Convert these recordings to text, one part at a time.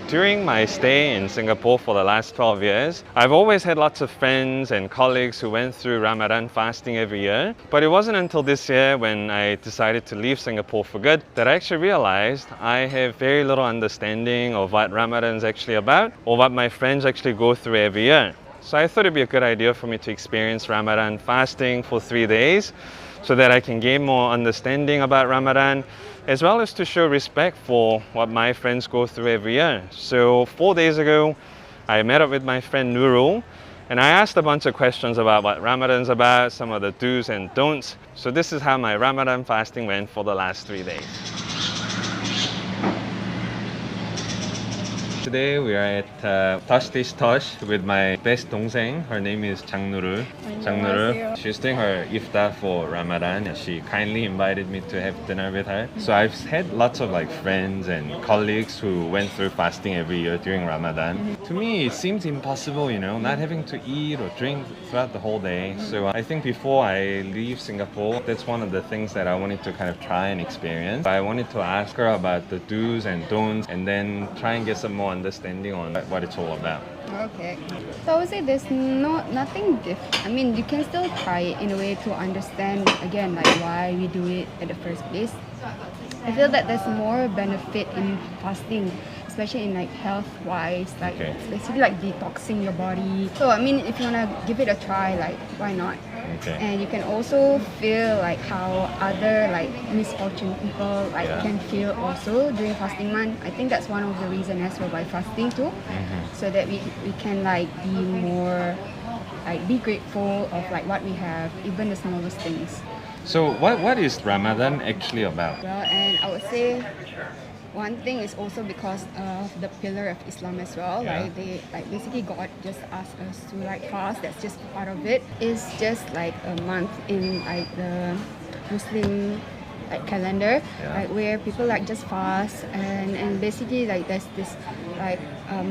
during my stay in Singapore for the last 12 years, I've always had lots of friends and colleagues who went through Ramadan fasting every year. But it wasn't until this year when I decided to leave Singapore for good that I actually realized I have very little understanding of what Ramadan is actually about or what my friends actually go through every year. So I thought it'd be a good idea for me to experience Ramadan fasting for 3 days so that I can gain more understanding about Ramadan, as well as to show respect for what my friends go through every year. So 4 days ago, I met up with my friend Nurul, and I asked a bunch of questions about what Ramadan's about, some of the do's and don'ts. So this is how my Ramadan fasting went for the last 3 days. Today we are at Tosh Dish Tosh with my best 동생. Her name is Nurul. Nurul. She's doing her iftar for Ramadan and she kindly invited me to have dinner with her. So I've had lots of like friends and colleagues who went through fasting every year during Ramadan. To me it seems impossible, not having to eat or drink throughout the whole day. So I think before I leave Singapore, that's one of the things that I wanted to kind of try and experience. I wanted to ask her about the do's and don'ts and then try and get some more understanding on what it's all about. Okay. So I would say there's nothing different. I mean, you can still try it in a way to understand again like why we do it at the first place. I feel that there's more benefit in fasting, especially in like health-wise, like it's basically like detoxing your body. So I mean, if you wanna give it a try, like why not? Okay. And you can also feel like how other like misfortune people can feel also during fasting month. I think that's one of the reasons as well by fasting too, so that we can like be more like be grateful of like what we have, even the smallest things. So what is Ramadan actually about? Well, and I would say one thing is also because of the pillar of Islam as well. Like they basically God just asked us to like fast. That's just part of it. It's just like a month in like the Muslim like calendar, like where people like just fast and basically like there's this like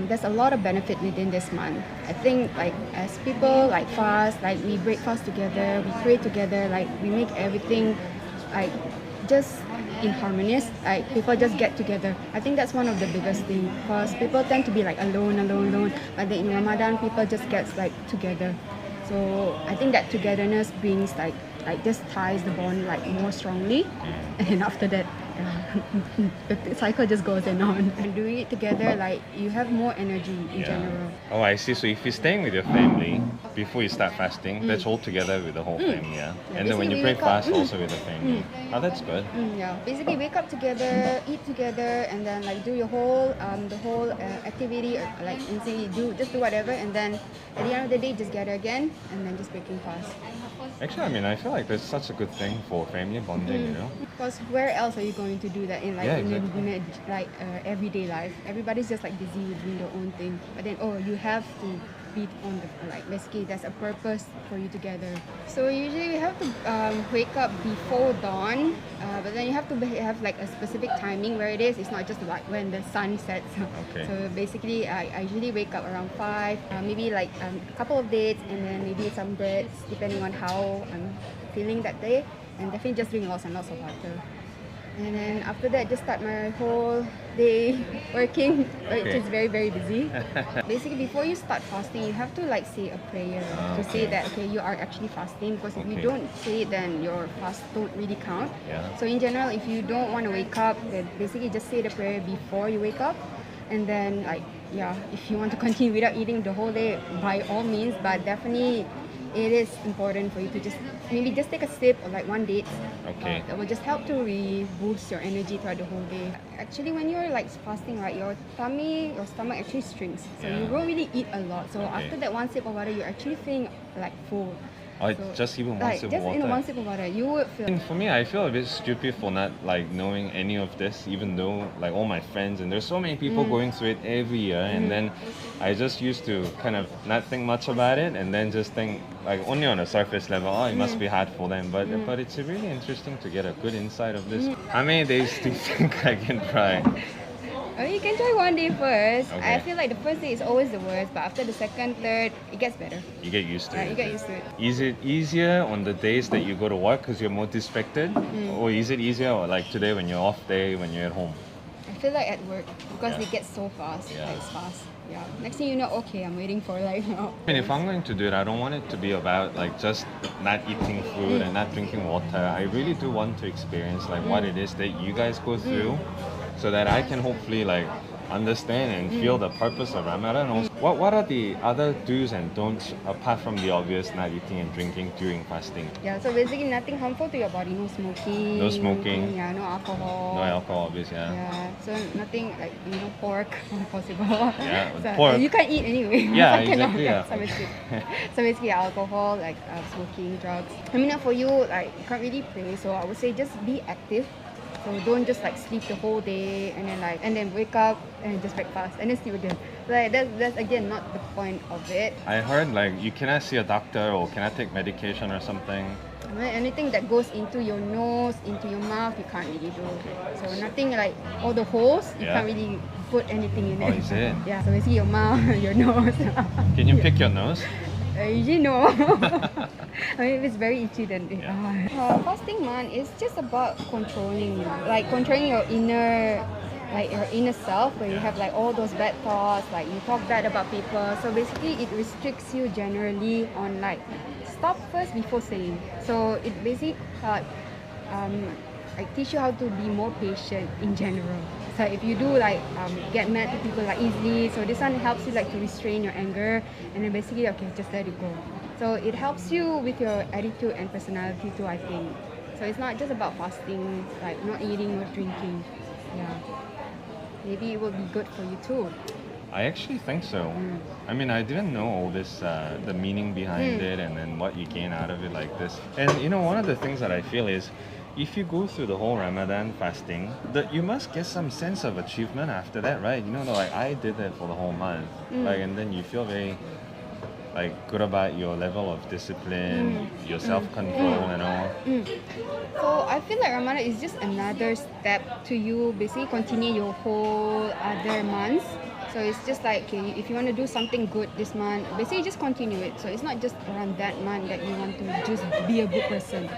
there's a lot of benefit within this month. I think like as people like fast, like we break fast together, we pray together, like we make everything like just in harmonious, like people just get together. I think that's one of the biggest things because people tend to be like alone, but then in Ramadan people just gets like together. So I think that togetherness brings like just ties the bond like more strongly, and then after that the cycle just goes on. And doing it together, like you have more energy in general. Oh, I see. So if you're staying with your family before you start fasting, that's all together with the whole family, and then when you break fast, also with the family. Oh, that's good. Yeah, basically wake up together, eat together, and then like do your whole activity, or, like insane, do whatever, and then at the end of the day just gather again, and then just breaking fast. Actually, I mean, I feel like that's such a good thing for family bonding, Because where else are you going to do that in like exactly. Everyday life? Everybody's just like busy with doing their own thing. But then you have to be on the like basically there's a purpose for you to gather. So usually we have to wake up before dawn, but then you have to have like a specific timing where it is. It's not just like when the sun sets. Okay. So basically, I usually wake up around 5, maybe like a couple of dates, and then maybe some breads depending on how I'm feeling that day, and definitely just drink lots and lots of water. And then after that, just start my whole day working, which is very, very busy. Basically, before you start fasting, you have to like say a prayer to say that, you are actually fasting. Because if you don't say it, then your fast don't really count. So in general, if you don't want to wake up, then basically just say the prayer before you wake up. And then if you want to continue without eating the whole day, by all means, but definitely it is important for you to just maybe just take a sip or like one date. That will just help to boost your energy throughout the whole day. Actually, when you're like fasting, right, your stomach actually shrinks, so you won't really eat a lot. So after that one sip of water, you're actually feeling like full. Oh, so, just even one sip of water? Just in one sip of water, you would feel... And for me, I feel a bit stupid for not like knowing any of this, even though like all my friends, and there's so many people going through it every year, and then I just used to kind of not think much about it, and then just think like only on a surface level, it must be hard for them, but it's really interesting to get a good insight of this. How many days do you think I can try? You can try one day first. I feel like the first day is always the worst, but after the second, third, it gets better. You get used to it. You get used to it. Is it easier on the days that you go to work because you're more distracted? Or is it easier or like today when you're off day, when you're at home? I feel like at work because Yeah. they get so fast. Yeah. Like it's fast. Yeah. Next thing you know, okay, I'm waiting for like. I mean, if I'm going to do it, I don't want it to be about like just not eating food and not drinking water. I really do want to experience like what it is that you guys go through, so that I can hopefully like understand and feel the purpose of Ramadan. Also, what are the other do's and don'ts apart from the obvious not eating and drinking during fasting? Yeah. So basically, nothing harmful to your body. No smoking. No smoking. Yeah. No alcohol. No alcohol, obviously. Yeah. Yeah, so nothing like pork impossible. Yeah, So, pork. you can't eat anyway. Yeah, I cannot, exactly, yeah. So basically alcohol, like smoking, drugs. I mean, for you, like you can't really pray. So I would say just be active. So don't just like sleep the whole day and then wake up and just breakfast and then sleep again. Like that's again not the point of it. I heard like you cannot see a doctor or cannot take medication or something. Anything that goes into your nose, into your mouth, you can't really do. So nothing like all the holes, you Yeah. can't really put anything in Oh, it. is it? Yeah, so basically your mouth, your nose. Can you pick your nose? Usually no. I mean, if it's very itchy, then fasting month is just about controlling your inner, like your inner self, where you have like all those bad thoughts, like you talk bad about people. So basically, it restricts you generally on like stop first before saying. So it basically like teach you how to be more patient in general. So if you do like get mad to people like easily, so this one helps you like to restrain your anger, and then basically okay, just let it go. So it helps you with your attitude and personality too, I think. So it's not just about fasting, like not eating or drinking. Yeah, maybe it will be good for you too. I actually think so. I mean, I didn't know all this, the meaning behind it, and then what you gain out of it like this. And you know, one of the things that I feel is, if you go through the whole Ramadan fasting, that you must get some sense of achievement after that, right? You know, like I did that for the whole month, like, and then you feel very like good about your level of discipline, your self-control, and all. So I feel like Ramadan is just another step to you basically continue your whole other months. So it's just like, okay, if you want to do something good this month, basically just continue it. So it's not just around that month that you want to just be a good person.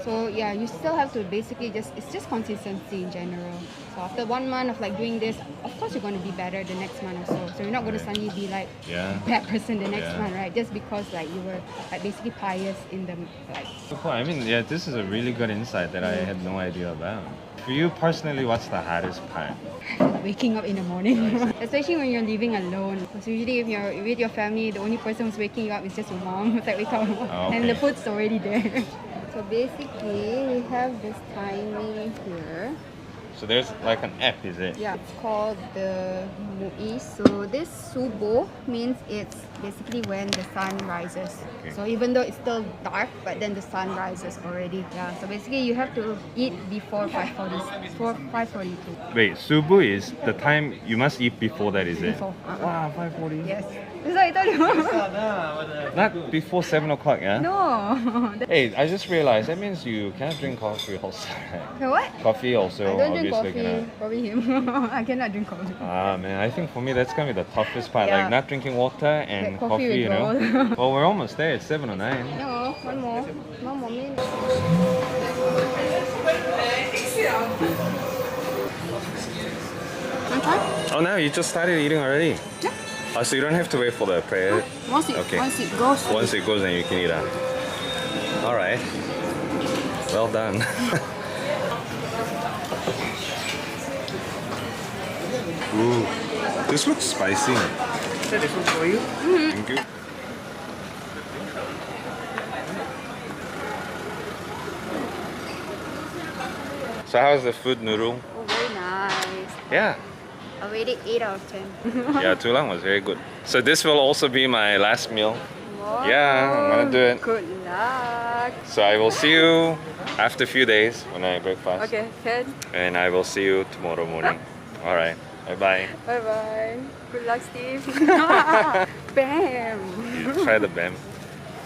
So yeah, you still have to basically it's just consistency in general. So after 1 month of like doing this, of course you're going to be better the next month or so. So you're not going to suddenly be like Yeah. that person the next Yeah. month, right? Just because like you were like basically pious in the like. So cool. I mean, yeah, this is a really good insight that I had no idea about. For you personally, what's the hardest part? Waking up in the morning, especially when you're living alone. Because usually if you're with your family, the only person who's waking you up is just your mom who's like wake up, Oh, and the okay. food's already there. So basically, we have this timing here. So there's like an app, is it? Yeah, it's called the Mu'i. So this subuh means it's basically when the sun rises. Okay. So even though it's still dark, but then the sun rises already. Yeah. So basically, you have to eat before 5:42. Wait, subuh is the time you must eat before that, is it? Before. Wow, 5:40. Yes. That's what I told you. Not before 7 o'clock, yeah? No. Hey, I just realized that means you cannot drink coffee also, right? So what? Coffee also, I don't drink obviously coffee. cannot. Probably him. I cannot drink coffee. Ah man, I think for me that's gonna be the toughest part, Yeah. like not drinking water and Like coffee coffee, you know. withdrawal. Well, we're almost there. It's 7 or 9. No, one more. One more minute. Okay. Oh, now you just started eating already. Yeah. Oh, so you don't have to wait for the prayer. Once it Okay. goes. Once it goes, then you can eat it. All right. Well done. Ooh, this looks spicy. So this one for you. Thank you. So how's the food, Nurul? Oh, very nice. Yeah. I rated 8 out of 10. Yeah, tulang was very good. So this will also be my last meal. Yeah, I'm gonna do it. Good luck. So I will see you after a few days when I breakfast. Okay, good. And I will see you tomorrow morning. All right. Bye bye. Bye bye. Good luck, Steve. Bam. Try the BAM.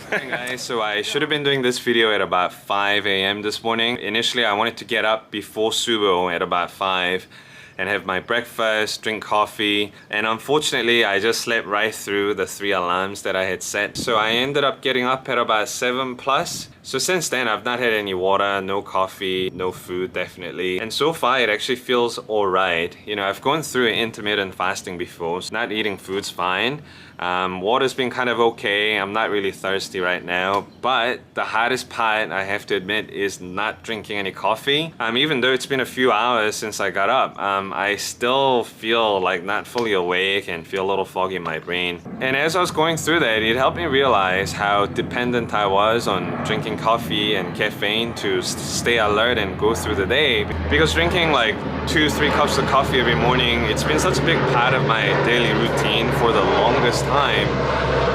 Hey guys, so I should have been doing this video at about 5 a.m. this morning. Initially, I wanted to get up before Subo at about 5 and have my breakfast, drink coffee. And unfortunately, I just slept right through the 3 alarms that I had set. So I ended up getting up at about 7 plus. So since then, I've not had any water, no coffee, no food, definitely. And so far, it actually feels all right. You know, I've gone through intermittent fasting before, so not eating food's fine. Water's been kind of okay. I'm not really thirsty right now, but the hardest part, I have to admit, is not drinking any coffee. Even though it's been a few hours since I got up, I still feel like not fully awake and feel a little foggy in my brain. And as I was going through that, it helped me realize how dependent I was on drinking coffee and caffeine to stay alert and go through the day. Because drinking like 2-3 cups of coffee every morning, it's been such a big part of my daily routine for the longest time.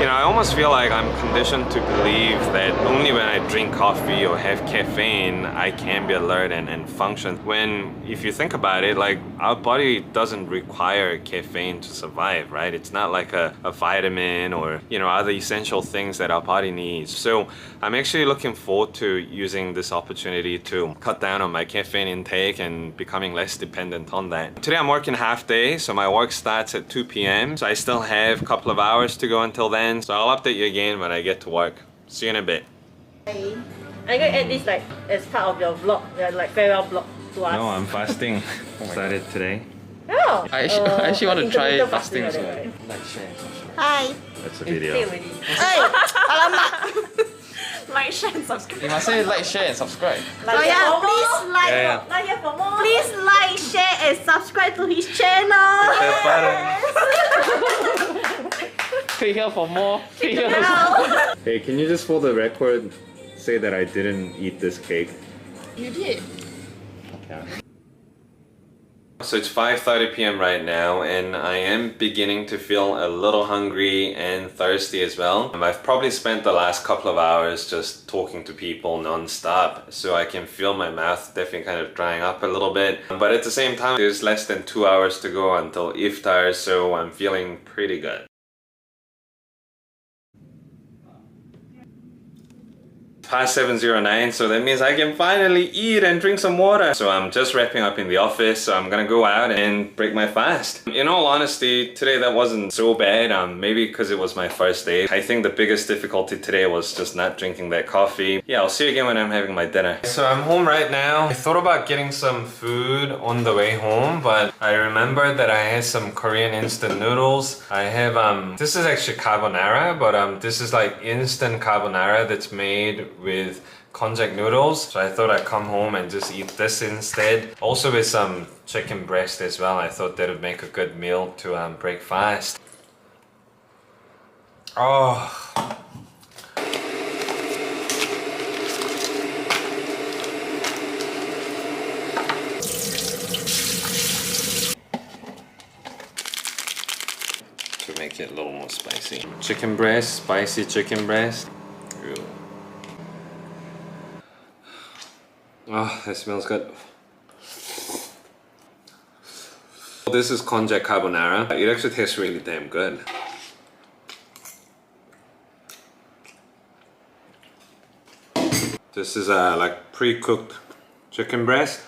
You know, I almost feel like I'm conditioned to believe that only when I drink coffee or have caffeine, I can be alert and function. When, if you think about it, like our body doesn't require caffeine to survive, right? It's not like a vitamin or, you know, other essential things that our body needs. So I'm actually looking forward to using this opportunity to cut down on my caffeine intake and becoming less dependent on that. Today I'm working half day, so my work starts at 2 p.m. So I still have a couple of hours to go until then. So I'll update you again when I get to work. See you in a bit. I'm gonna add this like as part of your vlog, your like farewell vlog to us. No, I'm fasting. Started today. Oh, I actually want to try intermittent fasting like also. that, right? Like, share, subscribe. Hi. That's a Say video. already. Hey, alamak. Like, share, and subscribe. You must say like, share and subscribe. Oh yeah, please like, Yeah. Like here for more. please like, share, and subscribe to his channel. Click here for more. Click here Hey, can you just for the record say that I didn't eat this cake? You did. Yeah. So it's 5:30 p.m. right now, and I am beginning to feel a little hungry and thirsty as well. I've probably spent the last couple of hours just talking to people non-stop, so I can feel my mouth definitely kind of drying up a little bit. But at the same time, there's less than 2 hours to go until iftar, so I'm feeling pretty good. Past 7:09, so that means I can finally eat and drink some water. So I'm just wrapping up in the office, so I'm gonna go out and break my fast. In all honesty, today that wasn't so bad, maybe because it was my first day. I think the biggest difficulty today was just not drinking that coffee. Yeah, I'll see you again when I'm having my dinner. So I'm home right now. I thought about getting some food on the way home, but I remembered that I had some Korean instant noodles. I have, this is actually carbonara, but this is like instant carbonara that's made with konjac noodles. So I thought I'd come home and just eat this instead. Also with some chicken breast as well. I thought that would make a good meal to break fast. Oh. To make it a little more spicy. Chicken breast, spicy chicken breast. Ew. Oh, that smells good. This is konjac carbonara. It actually tastes really damn good. This is like pre-cooked chicken breast.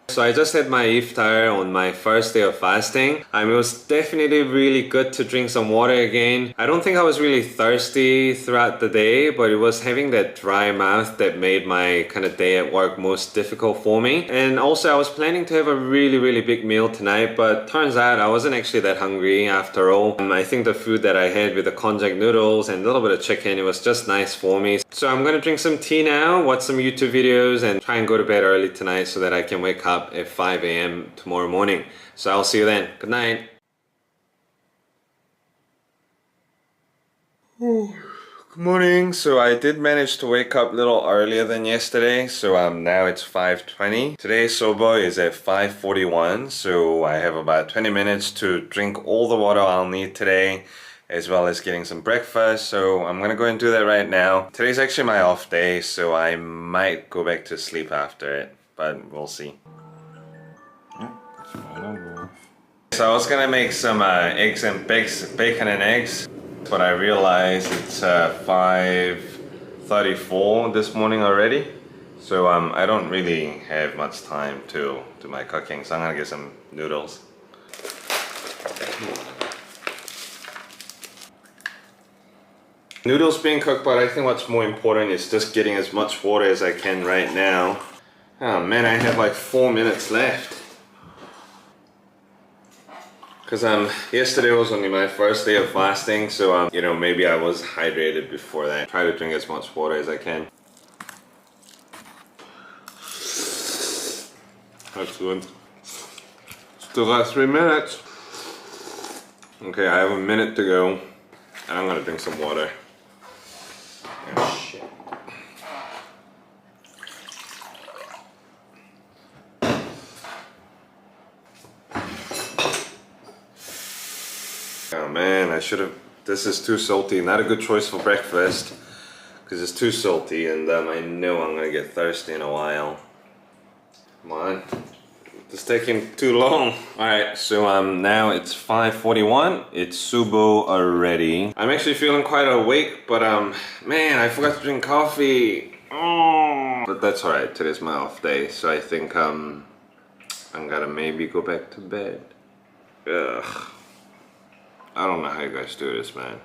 So I just had my iftar on my first day of fasting. It was definitely really good to drink some water again. I don't think I was really thirsty throughout the day, but it was having that dry mouth that made my kind of day at work most difficult for me. And also I was planning to have a really big meal tonight, but turns out I wasn't actually that hungry after all. I think the food that I had with the konjac noodles and a little bit of chicken, it was just nice for me. So I'm gonna drink some tea now, watch some YouTube videos, and try and go to bed early tonight so that I can wake up at 5 a.m. tomorrow morning. So I'll see you then. Good night. Good morning. So I did manage to wake up a little earlier than yesterday. So now it's 5:20. Today's sobo is at 5:41. So I have about 20 minutes to drink all the water I'll need today, as well as getting some breakfast. So I'm gonna go and do that right now. Today's actually my off day, so I might go back to sleep after it, but we'll see. So I was gonna make some eggs and bacon and eggs, but I realized it's 5:34 this morning already. So I don't really have much time to do my cooking, so I'm gonna get some noodles. Noodles being cooked, but I think what's more important is just getting as much water as I can right now. Oh man, I have like 4 minutes left. Because yesterday was only my first day of fasting, so you know, maybe I was hydrated before that. Try to drink as much water as I can. That's good. Still got 3 minutes. Okay, I have a minute to go, and I'm gonna drink some water. Oh, shit. Oh man, I should have. This is too salty. Not a good choice for breakfast because it's too salty, and I know I'm gonna get thirsty in a while. Come on, it's taking too long. All right, so now it's 5:41. It's subuh already. I'm actually feeling quite awake, but man, I forgot to drink coffee. Oh, but that's all right. Today's my off day, so I think I'm gonna maybe go back to bed. Ugh. I don't know how you guys do this, man.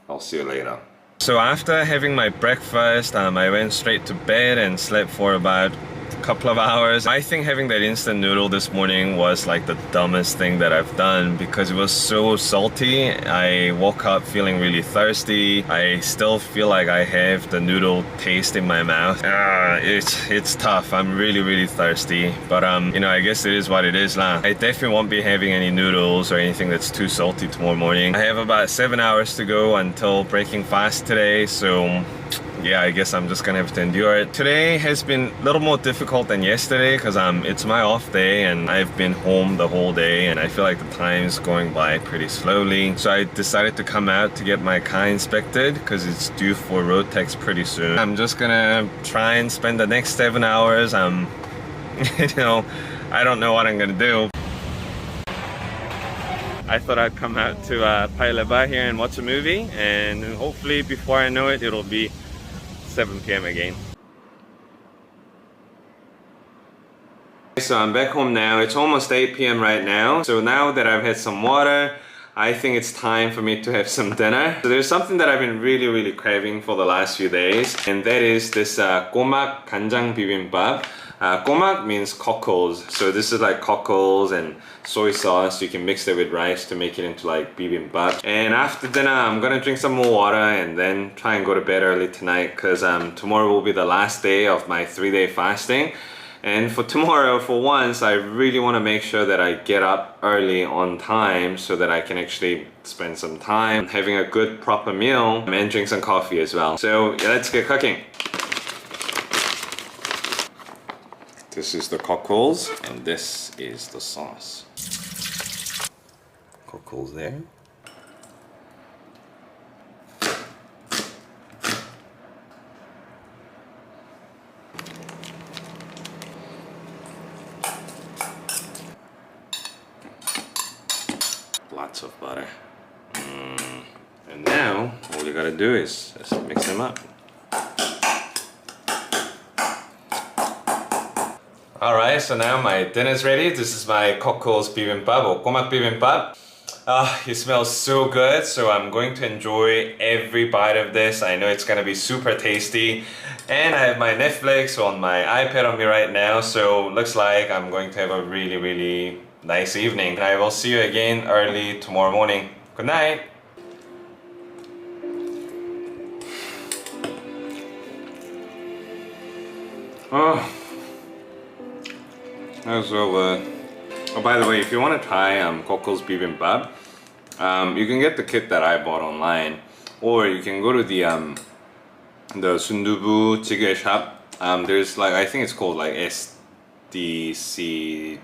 I'll see you later. So after having my breakfast, I went straight to bed and slept for about a couple of hours. I think having that instant noodle this morning was like the dumbest thing that I've done because it was so salty. I woke up feeling really thirsty. I still feel like I have the noodle taste in my mouth. It's tough. I'm really thirsty, but you know, I guess it is what it is lah. I definitely won't be having any noodles or anything that's too salty tomorrow morning. I have about 7 hours to go until breaking fast today, so yeah, I guess I'm just gonna have to endure it. Today has been a little more difficult than yesterday because it's my off day and I've been home the whole day and I feel like the time's going by pretty slowly. So I decided to come out to get my car inspected because it's due for road tax pretty soon. I'm just gonna try and spend the next 7 hours. You know, I don't know what I'm gonna do. I thought I'd come out to Paya Lebar here and watch a movie, and hopefully before I know it, it'll be 7 p.m. again. So I'm back home now. It's almost 8 p.m. right now. So now that I've had some water, I think it's time for me to have some dinner. So there's something that I've been really craving for the last few days, and that is this 꼬막 간장 bibimbap. 꼬막 means cockles, so this is like cockles and soy sauce. You can mix it with rice to make it into like bibimbap. And after dinner, I'm gonna drink some more water and then try and go to bed early tonight because tomorrow will be the last day of my 3-day fasting. And for tomorrow, for once, I really want to make sure that I get up early on time so that I can actually spend some time having a good proper meal and drink some coffee as well. So yeah, let's get cooking. This is the cockles and this is the sauce. Cockles there. Lots of butter. And now all you gotta do is just mix them up. Alright, so now my dinner's ready. This is my cockles bibimbap or 꼬막 bibimbap. It smells so good, so I'm going to enjoy every bite of this. I know it's gonna be super tasty. And I have my Netflix on my iPad on me right now, so looks like I'm going to have a really nice evening. And I will see you again early tomorrow morning. Good night! Oh, that was so good. Oh, by the way, if you want to try cockles bibimbap, you can get the kit that I bought online, or you can go to the sundubu jjigae shop. There's like, I think it's called like SDC.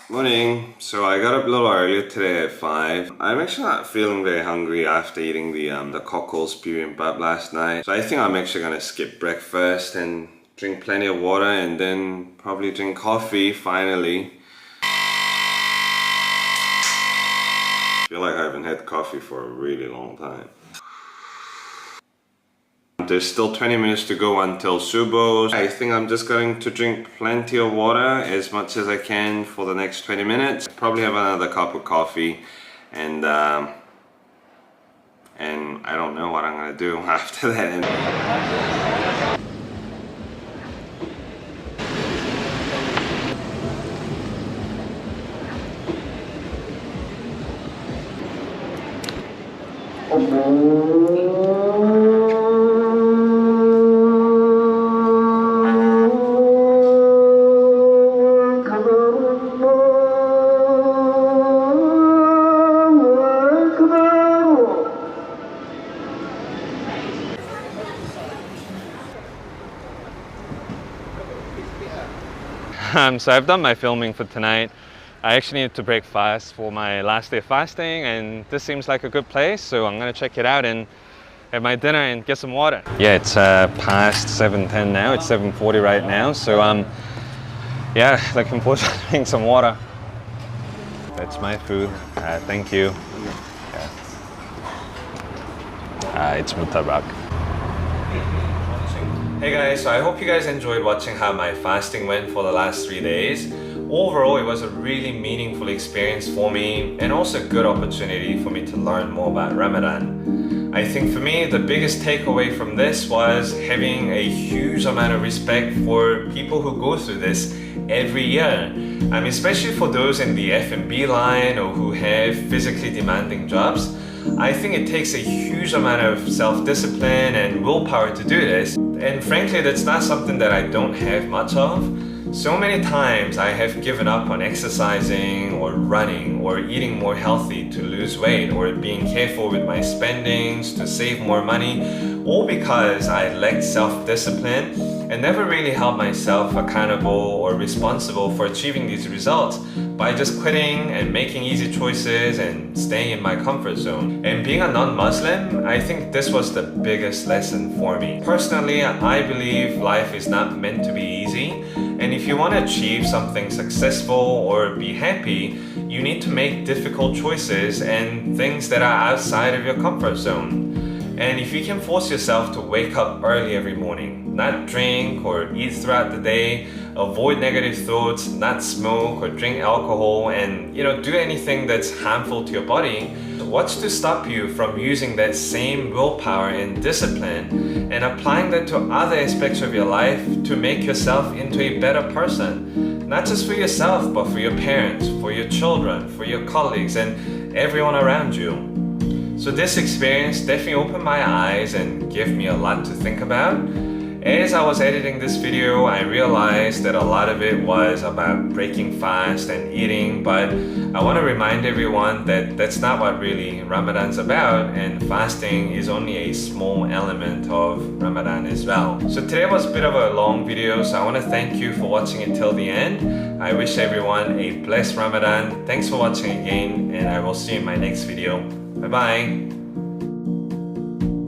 Morning. So I got up a little earlier today at 5. I'm actually not feeling very hungry after eating the cockles bibimbap last night. So I think I'm actually gonna skip breakfast and drink plenty of water and then probably drink coffee finally. feel like I haven't had coffee for a really long time. There's still 20 minutes to go until Subo. I think I'm just going to drink plenty of water, as much as I can for the next 20 minutes. Probably have another cup of coffee, and I don't know what I'm gonna do after that. So I've done my filming for tonight. I actually need to break fast for my last day fasting, and this seems like a good place, so I'm gonna check it out and have my dinner and get some water. Yeah, it's past 7:10 now. It's 7:40 right now, so yeah, looking forward to drinking some water. That's my food. Thank you. Yeah. It's mutabak. Hey guys, so I hope you guys enjoyed watching how my fasting went for the last 3 days. Overall, it was a really meaningful experience for me, and also a good opportunity for me to learn more about Ramadan. I think for me, the biggest takeaway from this was having a huge amount of respect for people who go through this every year. I mean, especially for those in the F&B line or who have physically demanding jobs. I think it takes a huge amount of self-discipline and willpower to do this. And frankly, that's not something that I don't have much of. So many times I have given up on exercising or running or eating more healthy to lose weight, or being careful with my spendings to save more money, all because I lacked self-discipline and never really held myself accountable or responsible for achieving these results by just quitting and making easy choices and staying in my comfort zone. And being a non-Muslim, I think this was the biggest lesson for me. Personally, I believe life is not meant to be easy, and if you want to achieve something successful or be happy, you need to make difficult choices and things that are outside of your comfort zone. And if you can force yourself to wake up early every morning, not drink or eat throughout the day, avoid negative thoughts, not smoke or drink alcohol, and do anything that's harmful to your body, what's to stop you from using that same willpower and discipline and applying that to other aspects of your life to make yourself into a better person? Not just for yourself, but for your parents, for your children, for your colleagues, and everyone around you. So this experience definitely opened my eyes and gave me a lot to think about. As I was editing this video, I realized that a lot of it was about breaking fast and eating, but I want to remind everyone that that's not what really Ramadan's about, and fasting is only a small element of Ramadan as well. So today was a bit of a long video, so I want to thank you for watching it till the end. I wish everyone a blessed Ramadan. Thanks for watching again, and I will see you in my next video. Bye bye.